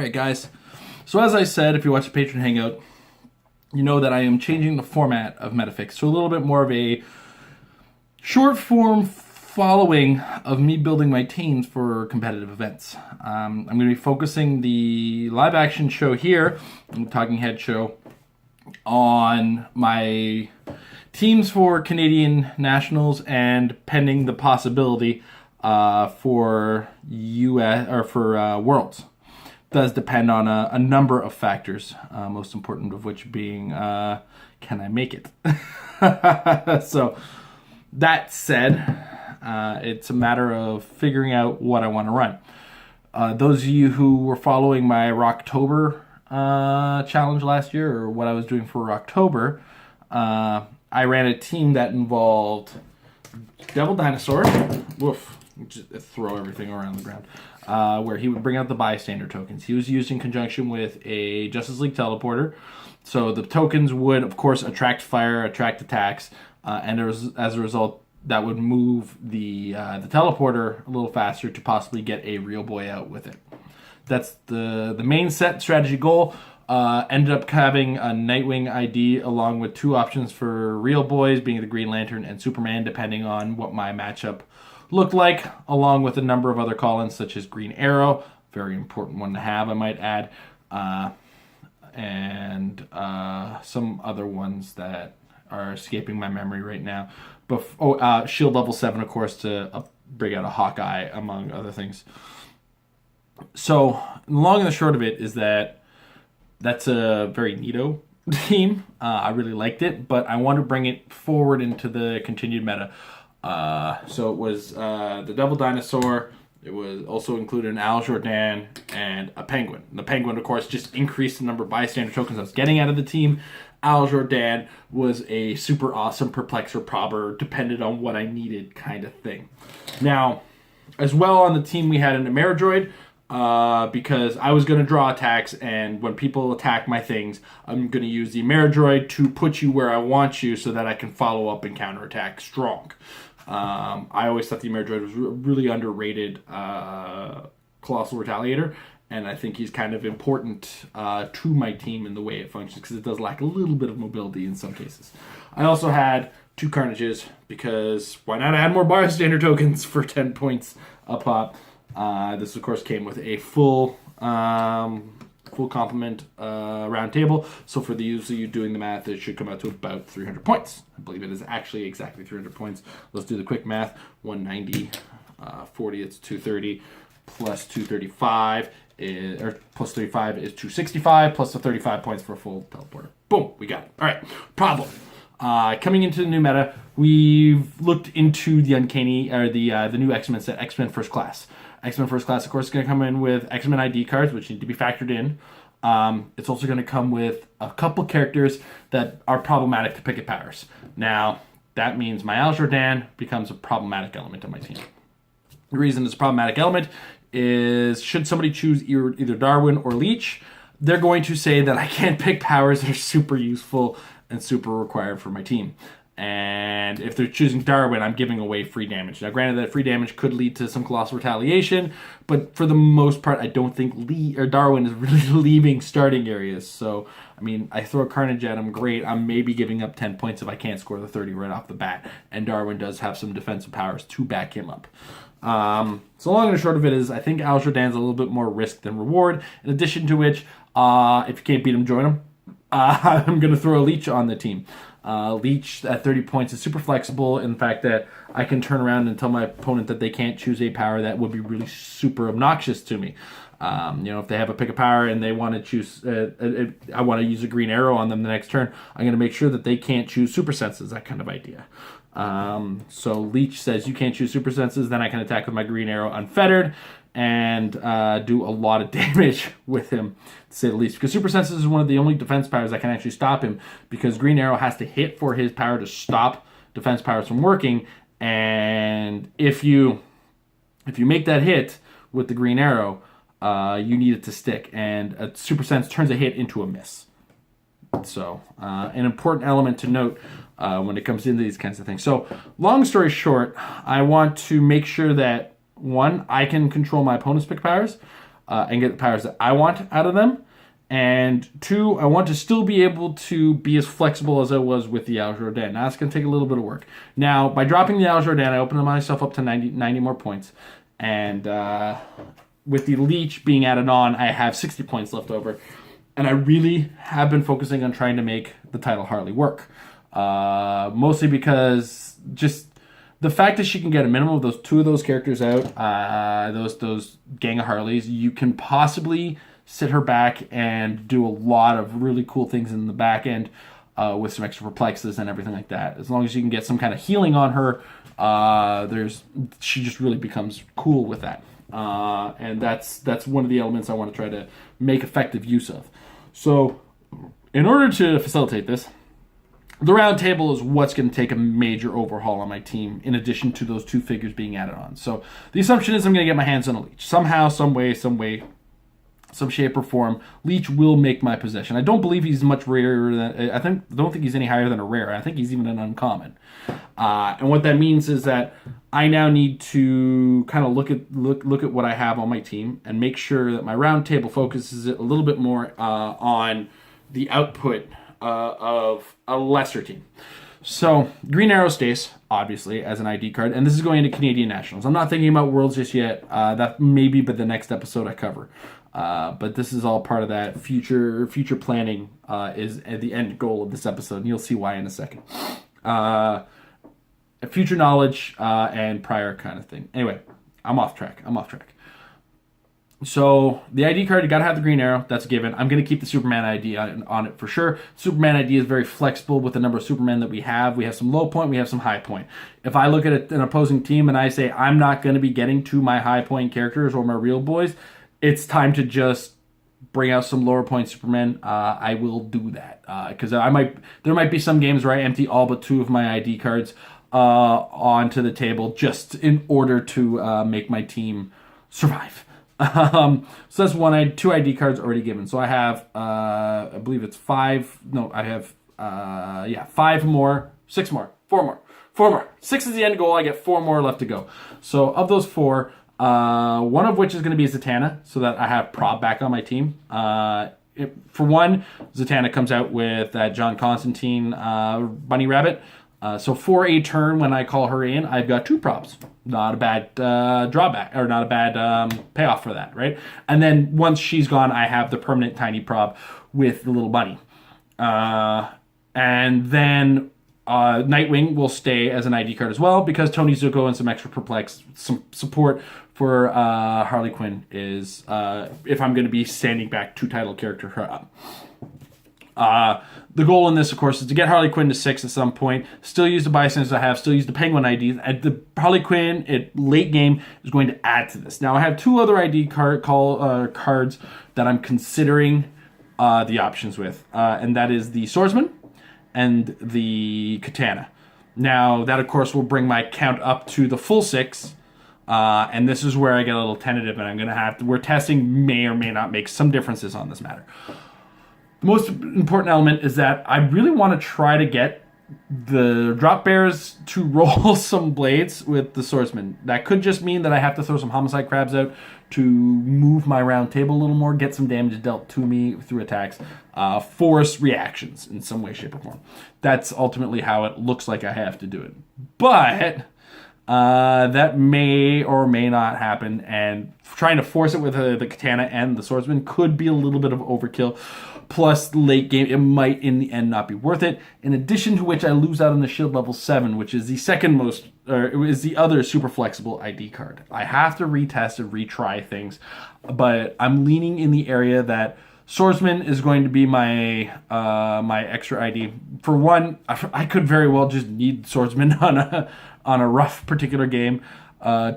Alright guys, so as I said, if you watch the Patreon Hangout, you know that I am changing the format of Metafix to a little bit more of a short form following of me building my teams for competitive events. I'm going to be focusing the live action show here, the Talking Head show, on my teams for Canadian Nationals and pending the possibility for US or for Worlds. Does depend on a number of factors, most important of which being, can I make it? So, that said, it's a matter of figuring out what I want to run. Those of you who were following my Rocktober challenge last year, or what I was doing for Rocktober, I ran a team that involved Devil Dinosaur, woof, just throw everything around the ground, where he would bring out the bystander tokens. He was used in conjunction with a Justice League teleporter. So the tokens would, of course, attract fire, attract attacks, and as a result, that would move the teleporter a little faster to possibly get a real boy out with it. That's the main set strategy goal. Ended up having a Nightwing ID along with two options for real boys, being the Green Lantern and Superman, depending on what my matchup looked like, along with a number of other call-ins such as Green Arrow, very important one to have, I might add, and some other ones that are escaping my memory right now. Shield level 7, of course, to bring out a Hawkeye, among other things. So, the long and the short of it is that's a very neato team. I really liked it, but I want to bring it forward into the continued meta. So it was the Devil Dinosaur. It was also included an Al Jordan and a Penguin. The Penguin, of course, just increased the number of bystander tokens I was getting out of the team. Al Jordan was a super awesome perplexer probber, depended on what I needed kind of thing. Now, as well on the team, we had an Ameridroid, because I was going to draw attacks, and when people attack my things, I'm going to use the Ameridroid to put you where I want you so that I can follow up and counterattack strong. I always thought the Ameridroid was really underrated Colossal Retaliator, and I think he's kind of important to my team in the way it functions, because it does lack a little bit of mobility in some cases. I also had two Carnages, because why not add more bystander tokens for 10 points a pop? This, of course, came with a full complement round table. So for those of you doing the math, it should come out to about 300 points. I believe it is actually exactly 300 points. Let's do the quick math. 190, 40, it's 230, plus 235, or plus 35 is 265, plus the 35 points for a full teleporter. Boom, we got it. All right, problem. Coming into the new meta, we've looked into the Uncanny, or the new X-Men set, X-Men First Class. X-Men First Class, of course, is going to come in with X-Men ID cards, which need to be factored in. It's also going to come with a couple characters that are problematic to picket powers. Now, that means my Al Jordan becomes a problematic element on my team. The reason it's a problematic element is, should somebody choose either Darwin or Leech, they're going to say that I can't pick powers that are super useful and super required for my team. And if they're choosing Darwin, I'm giving away free damage. Now, granted, that free damage could lead to some Colossal Retaliation, but for the most part, I don't think Darwin is really leaving starting areas. So, I mean, I throw Carnage at him, great. I'm maybe giving up 10 points if I can't score the 30 right off the bat. And Darwin does have some defensive powers to back him up. So long and short of it is, I think Al Jordan's a little bit more risk than reward. In addition to which, if you can't beat him, join him. I'm going to throw a Leech on the team. Leech at 30 points is super flexible in the fact that I can turn around and tell my opponent that they can't choose a power that would be really super obnoxious to me. If they have a pick a power and they want to choose, I want to use a Green Arrow on them the next turn, I'm going to make sure that they can't choose Super Senses, that kind of idea. So Leech says you can't choose Super Senses, then I can attack with my Green Arrow unfettered and do a lot of damage with him, to say the least. Because Super Senses is one of the only defense powers that can actually stop him, because Green Arrow has to hit for his power to stop defense powers from working, and if you make that hit with the Green Arrow, you need it to stick, and a Super Sense turns a hit into a miss. So, an important element to note when it comes into these kinds of things. So, long story short, I want to make sure that, one, I can control my opponent's pick powers. and get the powers that I want out of them. And 2, I want to still be able to be as flexible as I was with the Al Jordan. Now, that's going to take a little bit of work. Now, by dropping the Al Jordan, I opened myself up to 90 more points. And with the Leech being added on, I have 60 points left over. And I really have been focusing on trying to make the title Harley work. Mostly because just the fact that she can get a minimum of those 2 of those characters out, those gang of Harleys, you can possibly sit her back and do a lot of really cool things in the back end with some extra perplexes and everything like that. As long as you can get some kind of healing on her, she just really becomes cool with that. And that's one of the elements I want to try to make effective use of. So in order to facilitate this, the round table is what's going to take a major overhaul on my team, in addition to those 2 figures being added on. So the assumption is I'm going to get my hands on a Leech. Somehow, some way, some shape or form, Leech will make my possession. I don't believe he's much rarer than... I don't think he's any higher than a rare. I think he's even an uncommon. And what that means is that I now need to kind of look at what I have on my team and make sure that my round table focuses it a little bit more on the output of a lesser team. So, Green Arrow stays, obviously, as an ID card, and this is going into Canadian Nationals. I'm not thinking about Worlds just yet. That may be but the next episode I cover. But this is all part of that future planning is the end goal of this episode, and you'll see why in a second. Future knowledge and prior kind of thing. Anyway, I'm off track. So the ID card, you gotta have the Green Arrow. That's a given. I'm gonna keep the Superman ID on it for sure. Superman ID is very flexible with the number of Supermen that we have. We have some low point, we have some high point. If I look at an opposing team and I say I'm not gonna be getting to my high point characters or my real boys, it's time to just bring out some lower point Supermen. I will do that because there might be some games where I empty all but 2 of my ID cards onto the table just in order to make my team survive. So that's 2 ID cards already given. So I have, I believe it's 5. No, I have, 5 more, 6 more, 4 more. 6 is the end goal. I get 4 more left to go. So of those 4, one of which is going to be Zatanna, so that I have Prob back on my team. For one, Zatanna comes out with that John Constantine bunny rabbit. So for a turn when I call her in, I've got 2 Probs. Not a bad drawback, or not a bad payoff for that, right? And then once she's gone, I have the permanent tiny Prob with the little bunny. And then Nightwing will stay as an ID card as well, because Tony Zuko and some extra perplex, some support for Harley Quinn is, if I'm going to be standing back 2 title character her up. The goal in this, of course, is to get Harley Quinn to 6 at some point. Still use the Bystanders I have. Still use the Penguin IDs. And the Harley Quinn at late game is going to add to this. Now, I have 2 other ID cards that I'm considering the options with. And that is the Swordsman and the Katana. Now, that, of course, will bring my count up to the full 6. And this is where I get a little tentative. And I'm going to have to... We're testing may or may not make some differences on this matter. The most important element is that I really want to try to get the drop bears to roll some blades with the swordsman. That could just mean that I have to throw some homicide crabs out to move my round table a little more, get some damage dealt to me through attacks, force reactions in some way, shape, or form. That's ultimately how it looks like I have to do it. But that may or may not happen, and trying to force it with the katana and the swordsman could be a little bit of overkill. Plus, late game, it might in the end not be worth it. In addition to which, I lose out on the shield level 7, which is the second most, or is the other super flexible ID card. I have to retest and retry things, but I'm leaning in the area that Swordsman is going to be my my extra ID. For one, I could very well just need Swordsman on a rough particular game.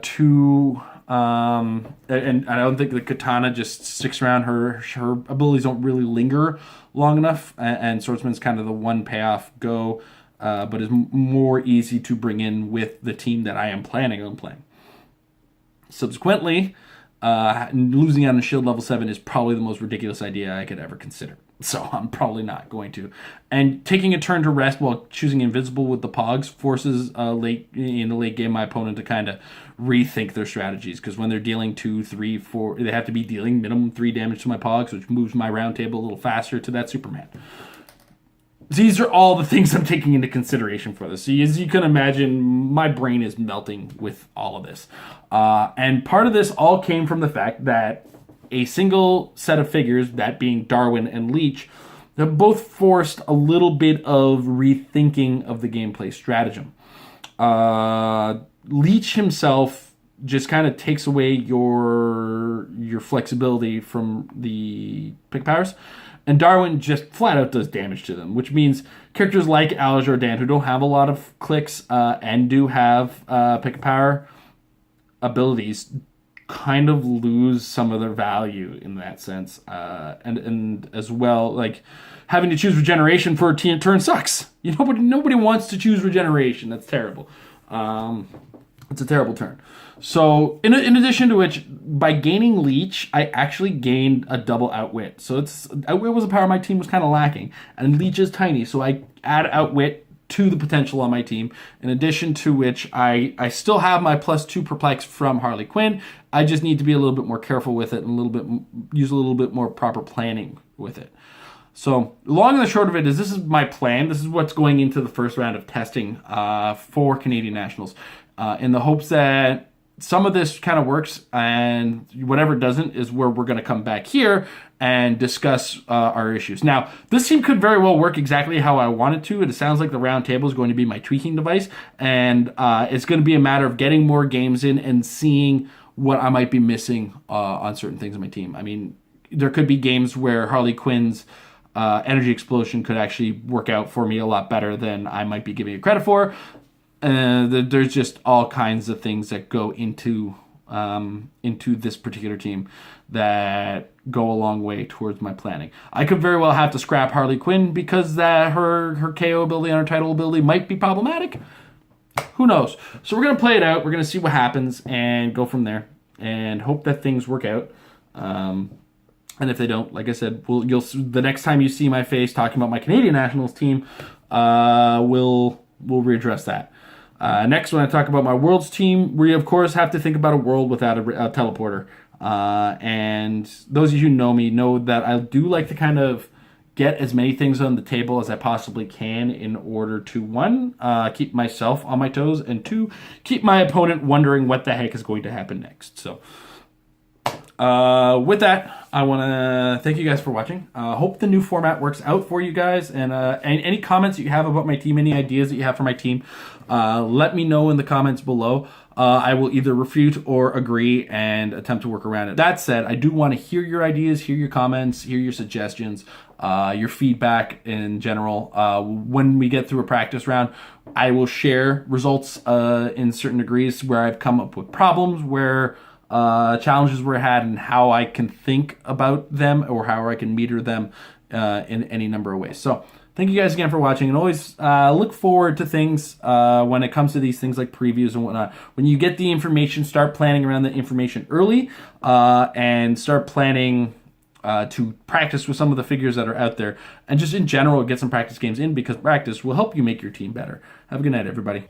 Two. And I don't think the katana just sticks around. Her abilities don't really linger long enough, and Swordsman's kind of the one payoff go, but is more easy to bring in with the team that I am planning on playing. Subsequently, losing out on shield level 7 is probably the most ridiculous idea I could ever consider. So I'm probably not going to. And taking a turn to rest while choosing invisible with the Pogs forces in the late game my opponent to kind of rethink their strategies, because when they're dealing 2, 3, 4, they have to be dealing minimum 3 damage to my Pogs, which moves my round table a little faster to that Superman. These are all the things I'm taking into consideration for this. So as you can imagine, my brain is melting with all of this. And part of this all came from the fact that a single set of figures, that being Darwin and Leech, have both forced a little bit of rethinking of the gameplay stratagem. Leech himself just kind of takes away your flexibility from the pick powers, and Darwin just flat out does damage to them, which means characters like Al Jordan, who don't have a lot of clicks and do have pick power abilities, kind of lose some of their value in that sense. And as well, like, having to choose regeneration for a turn sucks. Nobody wants to choose regeneration. That's terrible. It's a terrible turn. So in addition to which, by gaining Leech, I actually gained a double Outwit. So Outwit was a power my team was kind of lacking, and Leech is tiny, so I add Outwit to the potential on my team. In addition to which, I still have my +2 perplex from Harley Quinn. I just need to be a little bit more careful with it and use a little bit more proper planning with it. So long and the short of it is, this is my plan. This is what's going into the first round of testing for Canadian Nationals, in the hopes that some of this kind of works, and whatever doesn't is where we're going to come back here and discuss our issues. Now, this team could very well work exactly how I want it to, and it sounds like the round table is going to be my tweaking device, and it's going to be a matter of getting more games in and seeing what I might be missing on certain things in my team. I mean, there could be games where Harley Quinn's energy explosion could actually work out for me a lot better than I might be giving it credit for. There's just all kinds of things that go into this particular team that go a long way towards my planning. I could very well have to scrap Harley Quinn because her KO ability and her title ability might be problematic. Who knows? So we're going to play it out. We're going to see what happens and go from there and hope that things work out. And if they don't, like I said, the next time you see my face talking about my Canadian Nationals team, we'll readdress that. Next, when I talk about my Worlds team, we of course have to think about a world without a teleporter. And those of you who know me know that I do like to kind of get as many things on the table as I possibly can in order to, one, keep myself on my toes, and two, keep my opponent wondering what the heck is going to happen next. So with that, I want to thank you guys for watching. Hope the new format works out for you guys, and any comments that you have about my team, any ideas that you have for my team, let me know in the comments below. I will either refute or agree and attempt to work around it. That said, I do want to hear your ideas, hear your comments, hear your suggestions, your feedback in general. When we get through a practice round, I will share results in certain degrees where I've come up with problems, where challenges were had, and how I can think about them or how I can meter them in any number of ways. So thank you guys again for watching, and always look forward to things when it comes to these things like previews and whatnot. When you get the information, start planning around the information early, and start planning to practice with some of the figures that are out there, and just in general get some practice games in, because practice will help you make your team better. Have a good night, everybody.